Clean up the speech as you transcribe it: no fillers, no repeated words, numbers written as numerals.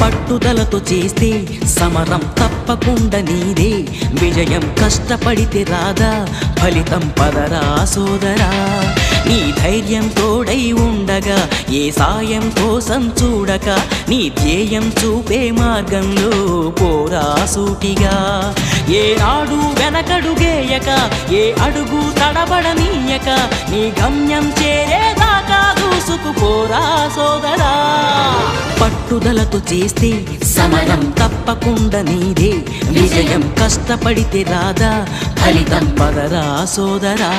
పట్టుదలతో చేస్తే సమరం తప్పకుండా నీదే విజయం కష్టపడితే రాదా ఫలితం పదరా సోదరా నీ ధైర్యం తోడై ఉండగా ఏ సాయం కోసం చూడక నీ ధ్యేయం చూపే మార్గంలో పోరా సూటిగా ఏ నాడు వెనకడుగేయక ఏ అడుగు తడబడనీయక నీ గమ్యం చేరేదాకా దూసుకుపోరా సోదరా పట్టుదలతో చేస్తే సమరం తప్పకుండా నీదే విజయం కష్టపడితే రాదా ఫలితం పదరా సోదరా